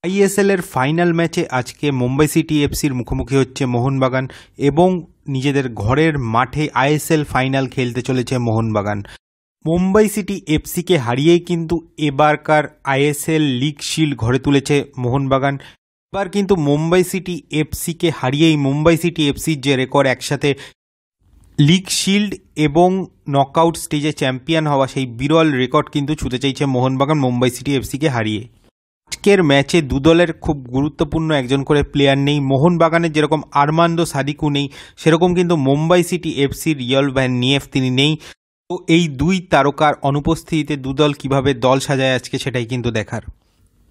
ISL এর final ম্যাচে আজকে মুম্বাই সিটি এফসির মুখোমুখি হচ্ছে মোহনবাগান এবং নিজেদের ঘরের মাঠে আইএসএল ফাইনাল খেলতে চলেছে মোহনবাগান। মুম্বাই সিটি এফসিকে হারিয়েই কিন্তু এবারকার আইএসএল লিগ শিল্ড ঘরে তুলেছে মোহনবাগান। এবার কিন্তু মুম্বাই সিটি এফসিকে হারিয়েই মুম্বাই সিটি এফসির যে রেকর্ড একসাথে লিগ শিল্ড এবং নকআউট স্টেজে চ্যাম্পিয়ন হওয়া, সেই বিরল রেকর্ড কিন্তু ছুঁতে চাইছে মোহনবাগান মুম্বাই সিটি এফসিকে হারিয়ে। আজকের ম্যাচে দু দলের খুব গুরুত্বপূর্ণ একজন করে প্লেয়ার নেই। মোহনবাগানের যেরকম আরমান্দো সাদিকু নেই, সেরকম কিন্তু মুম্বাই সিটি এফসির রিয়াল ভ্যান নিয়েফ তিনি নেই। তো এই দুই তারকার অনুপস্থিতিতে দু দল কীভাবে দল সাজায় আজকে সেটাই কিন্তু দেখার।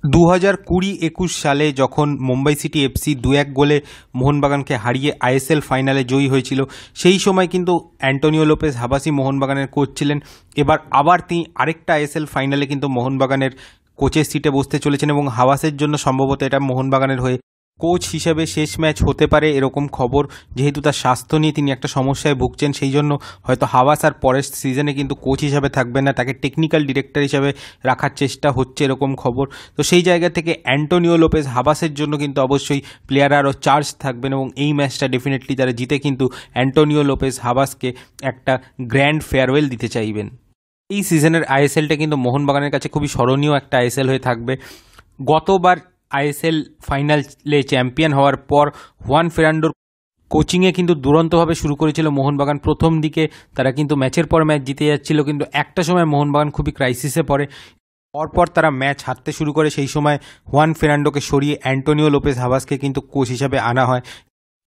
2020-21 সালে যখন মুম্বাই সিটি এফসি 2-1 গোলে মোহনবাগানকে হারিয়ে আইএসএল ফাইনালে জয়ী হয়েছিল, সেই সময় কিন্তু অ্যান্টোনিও লোপেজ হাবাসি মোহনবাগানের কোচ ছিলেন। এবার আবার তিনি আরেকটা আইএসএল ফাইনালে কিন্তু মোহনবাগানের কোচের সিটে বসতে চলেছেন এবং হাবাসের জন্য সম্ভবত এটা মোহনবাগানের হয়ে কোচ হিসেবে শেষ ম্যাচ হতে পারে এরকম খবর। যেহেতু তার স্বাস্থ্য নিয়ে তিনি একটা সমস্যায় ভুগছেন, সেই জন্য হয়তো হাবাস আর পরের সিজনে কিন্তু কোচ হিসাবে থাকবেন না, তাকে টেকনিক্যাল ডিরেক্টর হিসাবে রাখার চেষ্টা হচ্ছে এরকম খবর। তো সেই জায়গা থেকে অ্যান্টোনিও লোপেজ হাবাসের জন্য কিন্তু অবশ্যই প্লেয়াররা আরও চার্জ থাকবেন এবং এই ম্যাচটা ডেফিনেটলি তারা জিতে কিন্তু অ্যান্টোনিও লোপেজ হাবাসকে একটা গ্র্যান্ড ফেয়ারওয়েল দিতে চাইবেন। এই সিজনের আইএসএলটা কিন্তু মোহনবাগানের কাছে খুবই স্মরণীয় একটা আইএসএল হয়ে থাকবে। গতবার আইএসএল ফাইনালে চ্যাম্পিয়ন হওয়ার পর হুয়ান ফেরান্ডোর কোচিংয়ে কিন্তু দুরন্তভাবে শুরু করেছিল মোহনবাগান। প্রথম দিকে তারা কিন্তু ম্যাচের পর ম্যাচ জিতে যাচ্ছিল, কিন্তু একটা সময় মোহনবাগান খুবই ক্রাইসিসে পড়ে। পরপর তারা ম্যাচ হারতে শুরু করে, সেই সময় হুয়ান ফেরান্ডোকে সরিয়ে অ্যান্টোনিও লোপেজ হাবাসকে কিন্তু কোচ হিসাবে আনা হয়।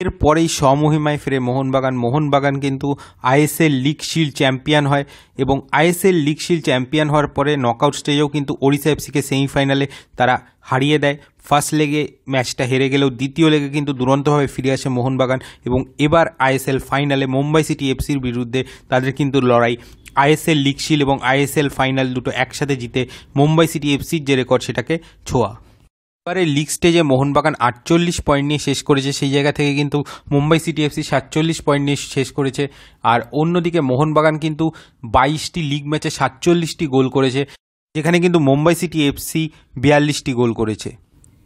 এরপরেই স্বমহিমায় ফিরে মোহনবাগান কিন্তু আইএসএল লিগ শিল্ড চ্যাম্পিয়ন হয় এবং আইএসএল লিগ শিল্ড চ্যাম্পিয়ন হওয়ার পরে নকআউট স্টেজেও কিন্তু ওড়িশা এফসিকে সেমিফাইনালে তারা হারিয়ে দেয়। ফার্স্ট লেগে ম্যাচটা হেরে গেলেও দ্বিতীয় লেগে কিন্তু দুরন্তভাবে ফিরে আসে মোহনবাগান এবং এবার আইএসএল ফাইনালে মুম্বাই সিটি এফসির বিরুদ্ধে তাদের কিন্তু লড়াই। আইএসএল লিগ শিল্ড এবং আইএসএল ফাইনাল দুটো একসাথে জিতে মুম্বাই সিটি এফসির যে রেকর্ড সেটাকে ছোঁয়া। এবারে লিগ স্টেজে মোহনবাগান 48 পয়েন্ট নিয়ে শেষ করেছে, সেই জায়গা থেকে কিন্তু মুম্বাই সিটি এফসি 47 পয়েন্ট নিয়ে শেষ করেছে। আর অন্যদিকে মোহনবাগান কিন্তু 22টি লিগ ম্যাচে 47টি গোল করেছে, যেখানে কিন্তু মুম্বাই সিটি এফসি 42টি গোল করেছে।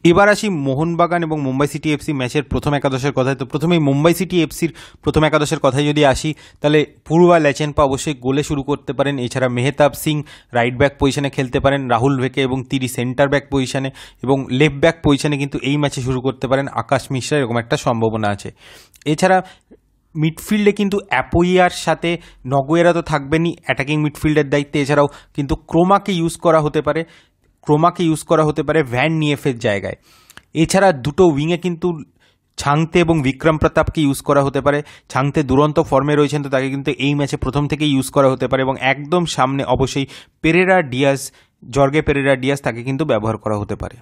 এবার আসি মোহনবাগান এবং মুম্বাই সিটি এফসি ম্যাচের প্রথম একাদশের কথায়। তো প্রথমেই মুম্বাই সিটি এফসির প্রথম একাদশের কথায় যদি আসি, তাহলে পূর্বা লেচেনপা অবশ্যই গোলে শুরু করতে পারেন। এছাড়া মেহতাব সিং রাইট ব্যাক পজিশনে খেলতে পারেন, রাহুল ভেকে এবং তিরি সেন্টার ব্যাক পজিশনে এবং লেফট ব্যাক পজিশনে কিন্তু এই ম্যাচে শুরু করতে পারেন আকাশ মিশ্রা, এরকম একটা সম্ভাবনা আছে। এছাড়া মিডফিল্ডে কিন্তু অ্যাপোইয়ার সাথে নগোয়েরা তো থাকবেনই অ্যাটাকিং মিডফিল্ডের দায়িত্বে। এছাড়াও কিন্তু ক্রোমাকে ইউজ করা হতে পারে ভ্যান নিয়েফের জায়গায়। এছাড়া দুটো উইংয়ে কিন্তু ছাংতে এবং বিক্রম প্রতাপকে ইউজ করা হতে পারে। ছাংতে দুরন্ত ফর্মে রয়েছেন, তো তাকে কিন্তু এই ম্যাচে প্রথম থেকেই ইউজ করা হতে পারে এবং একদম সামনে অবশ্যই জর্গে পেরেরা ডিয়াজ তাকে কিন্তু ব্যবহার করা হতে পারে।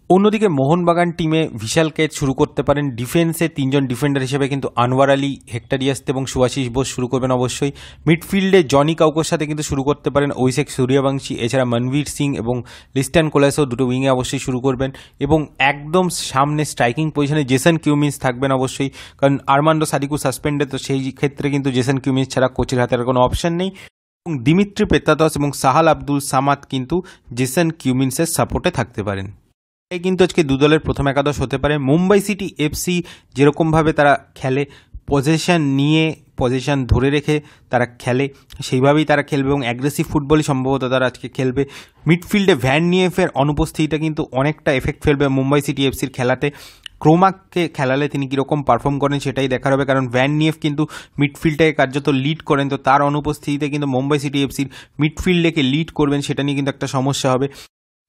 অন্যদিকে মোহনবাগান টিমে ভিশালকে শুরু করতে পারেন। ডিফেন্সে 3জন ডিফেন্ডার হিসেবে কিন্তু আনোয়ার আলী, হেক্টরিয়াস এবং সুভাশিস বোস শুরু করবেন অবশ্যই। মিডফিল্ডে জনি কাউকোর সাথে কিন্তু শুরু করতে পারেন অভিষেক সূর্যবংশী। এছাড়া মনবীর সিং এবং লিস্টন কোলাসও দুটো উইংয়ে অবশ্যই শুরু করবেন এবং একদম সামনে স্ট্রাইকিং পজিশনে জেসন কিউমিন্স থাকবেন অবশ্যই, কারণ আরমান্ডো সাদিকু সাসপেন্ডেড, তো সেই ক্ষেত্রে কিন্তু জেসন কিউমিন্স ছাড়া কোচের হাতে আর কোনো অপশন নেই। এবং দিমিত্রি পেত্তাদস এবং সাহাল আব্দুল সামাদ কিন্তু জেসন কিউমিন্সের সাপোর্টে থাকতে পারেন। এই কিন্তু আজকে দু দলের প্রথম একাদশ হতে পারে। মুম্বাই সিটি এফসি যেরকমভাবে তারা খেলে, পজিশন ধরে রেখে তারা খেলে, সেইভাবেই তারা খেলবে এবং অ্যাগ্রেসিভ ফুটবলই সম্ভবত তারা আজকে খেলবে। মিডফিল্ডে ভ্যান নিয়েফের অনুপস্থিতিটা কিন্তু অনেকটা এফেক্ট ফেলবে মুম্বাই সিটি এফসির খেলাতে। ক্রোমাকে খেলালে তিনি কীরকম পারফর্ম করেন সেটাই দেখার হবে, কারণ ভ্যান নিয়েফ কিন্তু মিডফিল্ডটাকে কার্যত লিড করেন, তো তার অনুপস্থিতিতে কিন্তু মুম্বাই সিটি এফসির মিডফিল্ডকে লিড করবেন সেটা নিয়ে কিন্তু একটা সমস্যা হবে।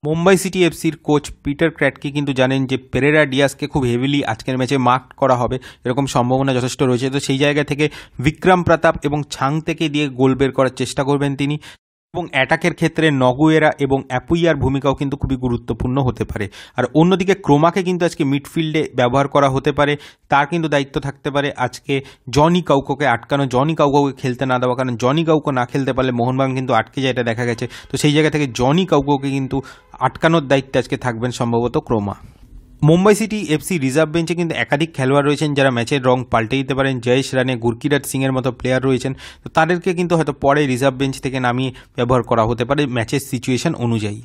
মুম্বাই সিটি এফসির কোচ পিটার ক্র্যাটকি কিন্তু জানেন যে পেরেরা ডিয়াজকে খুব হেভিলি আজকের ম্যাচে মার্ক করা হবে, এরকম সম্ভাবনা যথেষ্ট রয়েছে। তো সেই জায়গা থেকে বিক্রম প্রতাপ এবং ছাং থেকে দিয়ে গোল বের করার চেষ্টা করবেন তিনি। এবং অ্যাটাকের ক্ষেত্রে নগুয়েরা এবং অ্যাপুইয়ার ভূমিকাও কিন্তু খুবই গুরুত্বপূর্ণ হতে পারে। আর অন্যদিকে ক্রোমাকে কিন্তু আজকে মিডফিল্ডে ব্যবহার করা হতে পারে, তার কিন্তু দায়িত্ব থাকতে পারে আজকে জনি কাউকোকে আটকানো, জনি কাউকোকে খেলতে না দেওয়া, কারণ জনি কাউকো না খেলতে পারলে মোহনবাগান কিন্তু আটকে যায়, এটা দেখা গেছে। তো সেই জায়গা থেকে জনি কাউকোকে কিন্তু আটকানোর দায়িত্বে আজকে থাকবেন সম্ভবত Croma. Mumbai city FC reserve বেঞ্চে কিন্তু একাধিক খেলোয়াড় রয়েছেন যারা ম্যাচের রং পাল্টে দিতে পারেন। জয়েশ রানে, গুরকিরাট সিংয়ের মতো প্লেয়ার রয়েছেন, তো তাদেরকে কিন্তু হয়তো পরে রিজার্ভ বেঞ্চ থেকে নামিয়ে ব্যবহার করা হতে পারে ম্যাচের সিচুয়েশন অনুযায়ী।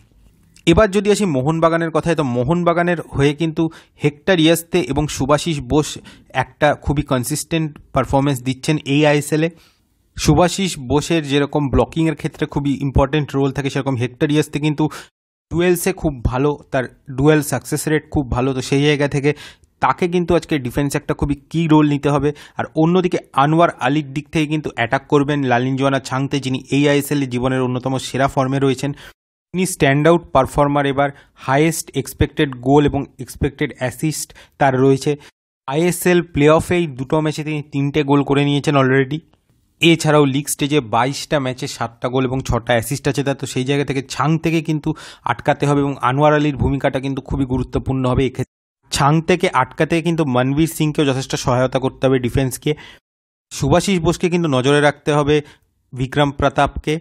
এবার যদি আসি মোহনবাগানের কথায়, তো মোহনবাগানের হয়ে কিন্তু হেক্টর ইয়াস্তে এবং শুভাশিস বোস একটা খুবই কনসিস্টেন্ট পারফরমেন্স দিচ্ছেন এই আইএসএলে। শুভাশিস বোসের যেরকম ব্লকিংয়ের ক্ষেত্রে খুবই ইম্পর্টেন্ট রোল থাকে, সেরকম হেক্টর ইয়াস্তে কিন্তু ডুয়েলসে খুব ভালো, তার ডুয়েল সাকসেস রেট খুব ভালো। তো সেই জায়গা থেকে তাকে কিন্তু আজকে ডিফেন্সে একটা খুবই কি রোল নিতে হবে। আর অন্যদিকে আনোয়ার আলীর দিক থেকে কিন্তু অ্যাটাক করবেন লালিনজোয়ানা ছাংতে, যিনি এই আইএসএলে জীবনের অন্যতম সেরা ফর্মে রয়েছেন। তিনি স্ট্যান্ড আউট পারফর্মার, এবার হাইয়েস্ট এক্সপেক্টেড গোল এবং এক্সপেক্টেড অ্যাসিস্ট তার রয়েছে। আইএসএল প্লে অফে এই দুটো ম্যাচে তিনি 3টে গোল করে নিয়েছেন অলরেডি। এছাড়াও লিগ স্টেজে 22টা ম্যাচে 7টা গোল এবং 6টা অ্যাসিস্ট আছে তার। তো সেই জায়গা থেকে ছাং থেকে কিন্তু আটকাতে হবে এবং আনোয়ার আলীর ভূমিকাটা কিন্তু খুবই গুরুত্বপূর্ণ হবে এক্ষেত্রে। ছাং থেকে আটকাতে কিন্তু মনবীর সিংকেও যথেষ্ট সহায়তা করতে হবে ডিফেন্সকে। শুভাশিস বোসকে কিন্তু নজরে রাখতে হবে বিক্রম প্রতাপকে।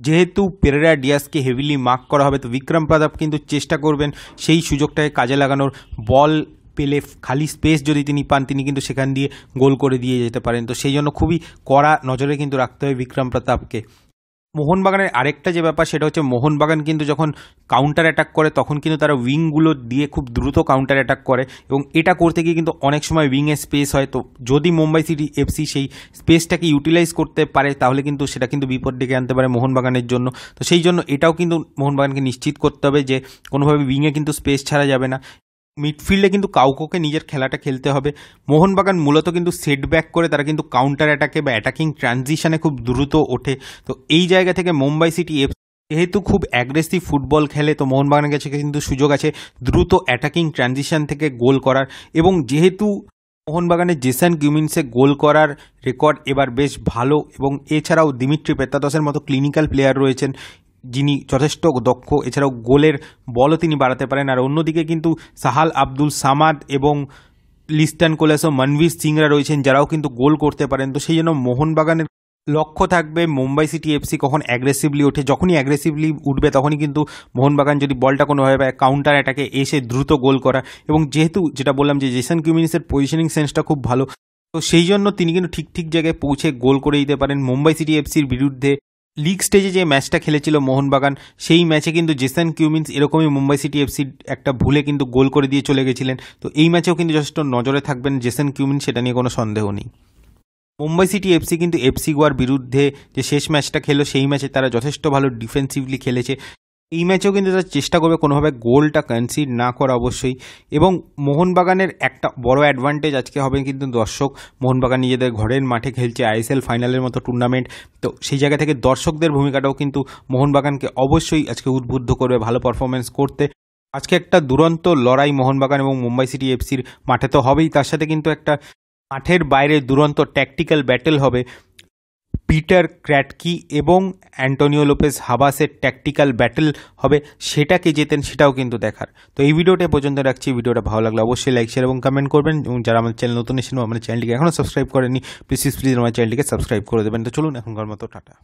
যেহেতু পেরেরা ডিয়াসকে হেভিলি মার্ক করা হবে, তো বিক্রম প্রতাপ কিন্তু চেষ্টা করবেন সেই সুযোগটাকে কাজে লাগানোর। বল পেলে খালি স্পেস যদি তিনি পান, তিনি কিন্তু সেখান দিয়ে গোল করে দিয়ে যেতে পারেন। তো সেই জন্য খুবই কড়া নজরে কিন্তু রাখতে হবে বিক্রম প্রতাপকে। মোহনবাগানের আরেকটা যে ব্যাপার, সেটা হচ্ছে মোহনবাগান কিন্তু যখন কাউন্টার অ্যাটাক করে তখন কিন্তু তারা উইংগুলো দিয়ে খুব দ্রুত কাউন্টার অ্যাটাক করে এবং এটা করতে গিয়ে কিন্তু অনেক সময় উইংয়ে স্পেস হয়। তো যদি মুম্বাই সিটি এফসি সেই স্পেসটাকে ইউটিলাইজ করতে পারে তাহলে কিন্তু সেটা কিন্তু বিপদ ডেকে আনতে পারে মোহনবাগানের জন্য। তো সেই জন্য এটাও কিন্তু মোহনবাগানকে নিশ্চিত করতে হবে যে কোনোভাবে উইংয়ে কিন্তু স্পেস ছাড়া যাবে না। মিডফিল্ডে কিন্তু কাউকে নিজের খেলাটা খেলতে হবে। মোহনবাগান মূলত কিন্তু সেটব্যাক করে তারা কিন্তু কাউন্টার অ্যাটাকে বা অ্যাটাকিং ট্রানজিশনে খুব দ্রুত ওঠে। তো এই জায়গা থেকে মুম্বাই সিটি এফসি যেহেতু খুব অ্যাগ্রেসিভ ফুটবল খেলে, তো মোহনবাগানের কাছে কিন্তু সুযোগ আছে দ্রুত অ্যাটাকিং ট্রানজিশন থেকে গোল করার। এবং যেহেতু মোহনবাগানের জেসন কিউমিন্সে গোল করার রেকর্ড এবার বেশ ভালো, এবং এছাড়াও দিমিত্রি পেত্তাদসের মতো ক্লিনিক্যাল প্লেয়ার রয়েছেন যিনি যথেষ্ট দক্ষ, এছাড়াও গোলের বলও তিনি বাড়াতে পারেন। আর অন্যদিকে কিন্তু সাহাল আব্দুল সামাদ এবং লিস্টন কোলাসো, মনবীর সিংরা রয়েছেন যারাও কিন্তু গোল করতে পারেন। তো সেই জন্য মোহনবাগানের লক্ষ্য থাকবে মুম্বাই সিটি এফসি কখন অ্যাগ্রেসিভলি ওঠে, যখনই অ্যাগ্রেসিভলি উঠবে তখনই কিন্তু মোহনবাগান যদি বলটা কোনোভাবে কাউন্টার অ্যাটাকে এসে দ্রুত গোল করা। এবং যেহেতু যেটা বললাম যে জেসন কিউমিন্সের পজিশনিং সেন্সটা খুব ভালো, তো সেই জন্য তিনি কিন্তু ঠিক জায়গায় পৌঁছে গোল করে দিতে পারেন। মুম্বাই সিটি এফসির বিরুদ্ধে লিগ স্টেজে যে ম্যাচটা খেলেছিল মোহনবাগান, সেই ম্যাচে কিন্তু জেসন কিউমিন্স এরকমই মুম্বাই সিটি এফসির একটা ভুলে কিন্তু গোল করে দিয়ে চলে গেছিলেন। তো এই ম্যাচেও কিন্তু যথেষ্ট নজরে থাকবেন জেসন কিউমিন্স, সেটা নিয়ে কোনো সন্দেহ নেই। মুম্বাই সিটি এফসি কিন্তু এফসি গোয়ার বিরুদ্ধে যে শেষ ম্যাচটা খেলো সেই ম্যাচে তারা যথেষ্ট ভালো ডিফেন্সিভলি খেলেছে। এই ম্যাচেও কিন্তু তারা চেষ্টা করবে কোনোভাবে গোলটা কনসিড না করা অবশ্যই। এবং মোহনবাগানের একটা বড় অ্যাডভান্টেজ আজকে হবে কিন্তু দর্শক। মোহনবাগান নিজেদের ঘরের মাঠে খেলছে আইএসএল ফাইনালের মতো টুর্নামেন্ট, তো সেই জায়গা থেকে দর্শকদের ভূমিকাটাও কিন্তু মোহনবাগানকে অবশ্যই আজকে উদ্বুদ্ধ করবে ভালো পারফরমেন্স করতে। আজকে একটা দুরন্ত লড়াই মোহনবাগান এবং মুম্বাই সিটি এফসির মাঠে তো হবেই, তার সাথে কিন্তু একটা মাঠের বাইরে দুরন্ত ট্যাকটিক্যাল ব্যাটেল হবে। পিটার ক্র্যাটকি এবং অ্যান্টোনিও লোপেজ হাবাসের ট্যাকটিক্যাল ব্যাটেল হবে, সেটাকে জেতেন সেটাও কিন্তু দেখার। তো এই ভিডিওটা পর্যন্ত রাখছি। ভিডিওটা ভালো লাগলে অবশ্যই লাইক শেয়ার এবং কমেন্ট করবেন, এবং যারা আমাদের চ্যানেল নতুন এসেছেন আমাদের চ্যানেলটিকে এখনও সাবস্ক্রাইব করেনি প্লিজ আমার চ্যানেলটিকে সাবস্ক্রাইব করে দেবেন। তো চলুন এখনকার মতো টাটা।